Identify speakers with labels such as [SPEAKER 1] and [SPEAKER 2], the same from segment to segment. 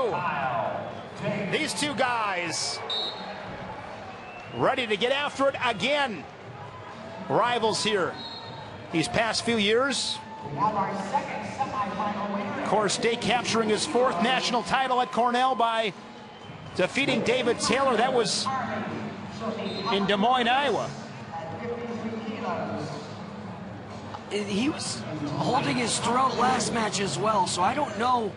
[SPEAKER 1] two. These two guys ready to get after it again. Rivals here these past few years. Of course, Dake capturing his 4th national title at Cornell by defeating David Taylor. That was in Des Moines, Iowa.
[SPEAKER 2] He was holding his throat last match as well, so I don't know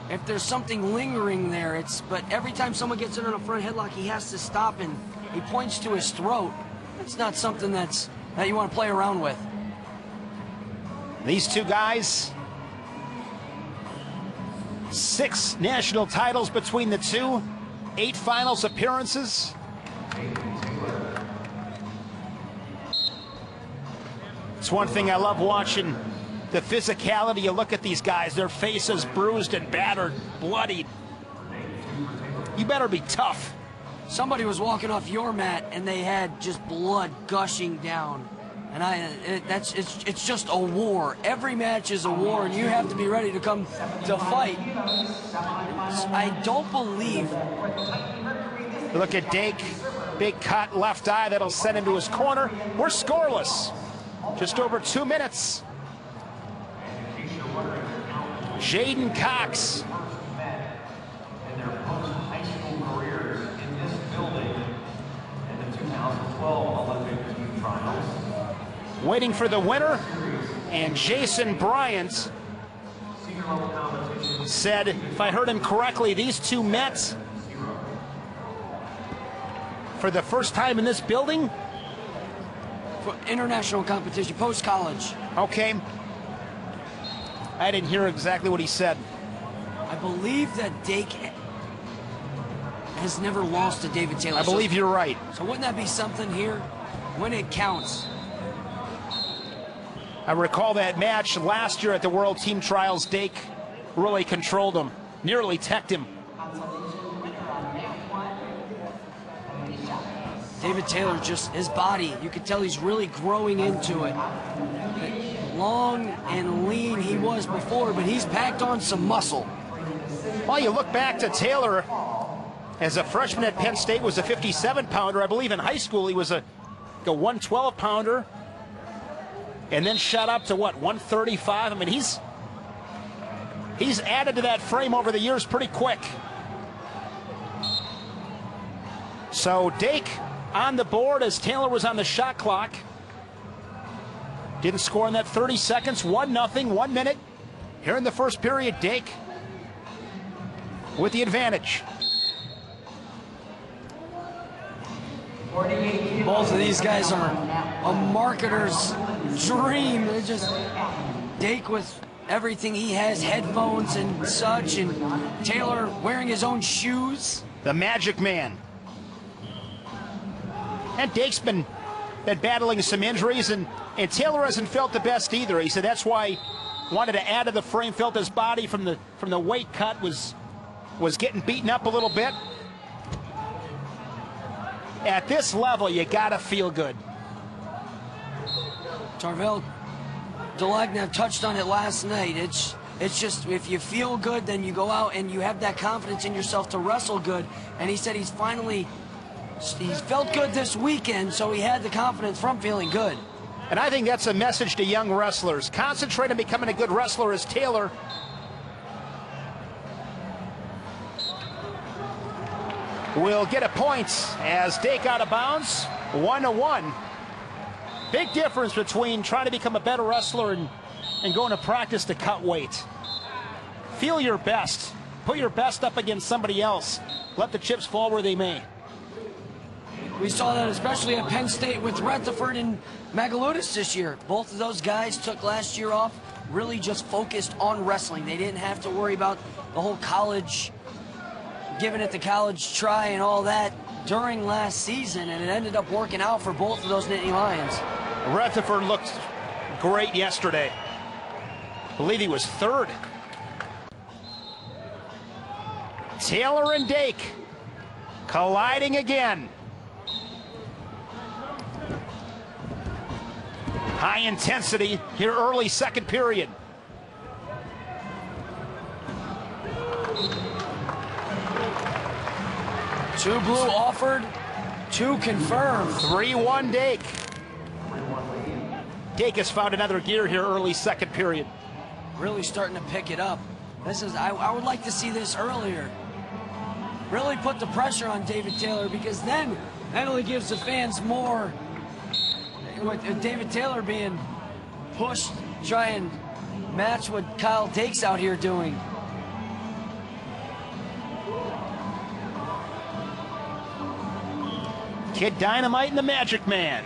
[SPEAKER 2] if there's something lingering there. But every time someone gets in on a front headlock, he has to stop and he points to his throat. It's not something that you want to play around with.
[SPEAKER 1] These two guys, 6 national titles between the two, 8 finals appearances. It's one thing I love watching, the physicality. You look at these guys, their faces bruised and battered, bloodied. You better be tough.
[SPEAKER 2] Somebody was walking off your mat and they had just blood gushing down. And it's just a war. Every match is a war, and you have to be ready to come to fight. I don't believe.
[SPEAKER 1] Look at Dake, big cut, left eye, that'll send him to his corner. We're scoreless. Just over 2 minutes. Jaden Cox. Waiting for the winner, and Jason Bryant said, if I heard him correctly, these two met for the first time in this building?
[SPEAKER 2] For international competition, post-college.
[SPEAKER 1] Okay. I didn't hear exactly what he said.
[SPEAKER 2] I believe that Dake has never lost to David Taylor.
[SPEAKER 1] I believe you're right.
[SPEAKER 2] So wouldn't that be something here when it counts?
[SPEAKER 1] I recall that match last year at the World Team Trials. Dake really controlled him, nearly teched him.
[SPEAKER 2] David Taylor, just his body, you could tell he's really growing into it. Long and lean he was before, but he's packed on some muscle.
[SPEAKER 1] Well, you look back to Taylor as a freshman at Penn State, was a 57-pounder. I believe in high school he was a 112-pounder. And then shot up to, what, 135? I mean, he's added to that frame over the years pretty quick. So Dake on the board as Taylor was on the shot clock. Didn't score in that 30 seconds. 1-0, 1 minute. Here in the first period, Dake with the advantage.
[SPEAKER 2] Both of these guys are a marketer's dream. They're just Dake with everything he has, headphones and such, and Taylor wearing his own shoes.
[SPEAKER 1] The Magic Man. And Dake's been battling some injuries, and Taylor hasn't felt the best either. He said that's why he wanted to add to the frame, felt his body from the weight cut was getting beaten up a little bit. At this level, you gotta feel good.
[SPEAKER 2] Tarvel Delagnev touched on it last night. It's just, if you feel good, then you go out and you have that confidence in yourself to wrestle good. And he said he's felt good this weekend, so he had the confidence from feeling good.
[SPEAKER 1] And I think that's a message to young wrestlers. Concentrate on becoming a good wrestler as Taylor. Will get a point as Dake out of bounds, 1-1. Big difference between trying to become a better wrestler and going to practice to cut weight. Feel your best. Put your best up against somebody else. Let the chips fall where they may.
[SPEAKER 2] We saw that especially at Penn State with Rutherford and Magaludis this year. Both of those guys took last year off, really just focused on wrestling. They didn't have to worry about the whole college, giving it the college try and all that during last season, and it ended up working out for both of those Nittany Lions.
[SPEAKER 1] Rutherford looked great yesterday. I believe he was third. Taylor and Dake colliding again. High intensity here early second period.
[SPEAKER 2] 2 blue offered, 2 confirmed.
[SPEAKER 1] 3-1 Dake. Dake has found another gear here early second period.
[SPEAKER 2] Really starting to pick it up. I would like to see this earlier. Really put the pressure on David Taylor, because then that only gives the fans more. With David Taylor being pushed, try and match what Kyle Dake's out here doing.
[SPEAKER 1] Kid Dynamite and the Magic Man.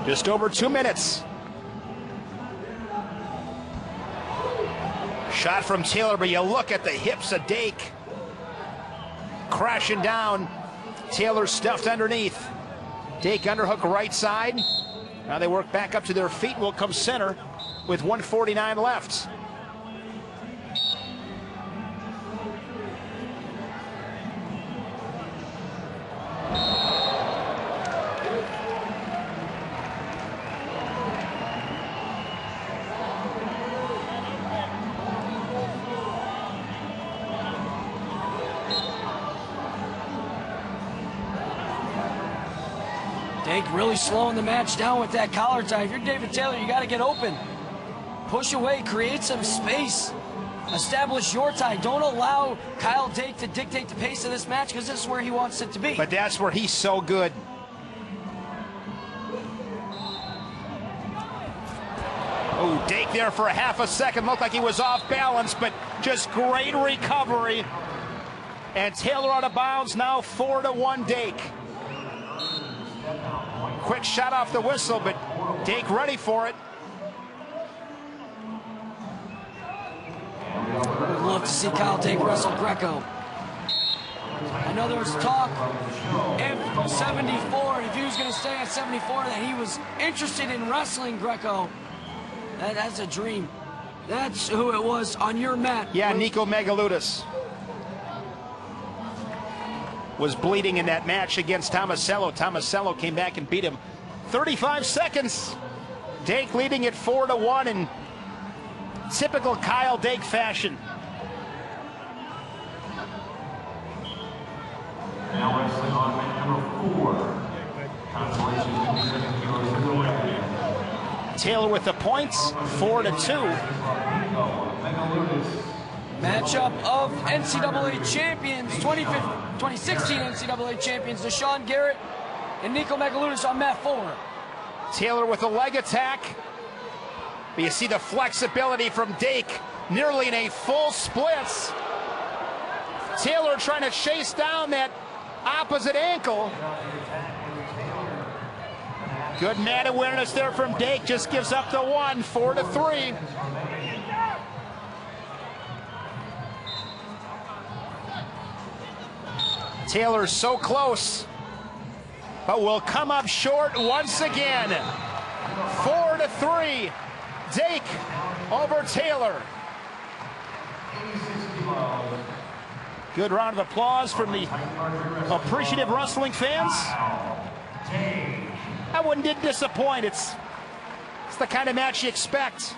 [SPEAKER 1] Just over 2 minutes. Shot from Taylor, but you look at the hips of Dake. Crashing down. Taylor stuffed underneath. Dake underhook right side. Now they work back up to their feet and will come center with 1:49 left.
[SPEAKER 2] Dake really slowing the match down with that collar tie. If you're David Taylor, you got to get open. Push away, create some space. Establish your tie. Don't allow Kyle Dake to dictate the pace of this match, because this is where he wants it to be.
[SPEAKER 1] But that's where he's so good. Oh, Dake there for a half a second. Looked like he was off balance, but just great recovery. And Taylor out of bounds, now 4-1 Dake. Quick shot off the whistle, but Dake ready for it.
[SPEAKER 2] I'd love to see Kyle Dake wrestle Greco. I know there was talk if 74, if he was going to stay at 74, that he was interested in wrestling Greco. That's a dream. That's who it was on your mat.
[SPEAKER 1] Yeah, Nico Megaludis was bleeding in that match against Tomasello. Tomasello came back and beat him 35 seconds. Dake leading at 4-1 in typical Kyle Dake fashion.
[SPEAKER 3] Now wrestling on mat number 4. Consolation 57 kilos in the red.
[SPEAKER 1] Taylor with the points, 4-2.
[SPEAKER 2] Matchup of NCAA champions, 2016 NCAA champions, Deshaun Garrett and Nico Megaludis on mat 4.
[SPEAKER 1] Taylor with a leg attack. But you see the flexibility from Dake, nearly in a full splits. Taylor trying to chase down that opposite ankle. Good mat awareness there from Dake, just gives up the 1, 4-3. Taylor's so close, but will come up short once again. 4-3. Dake over Taylor. Good round of applause from the appreciative wrestling fans. That one didn't disappoint. It's the kind of match you expect.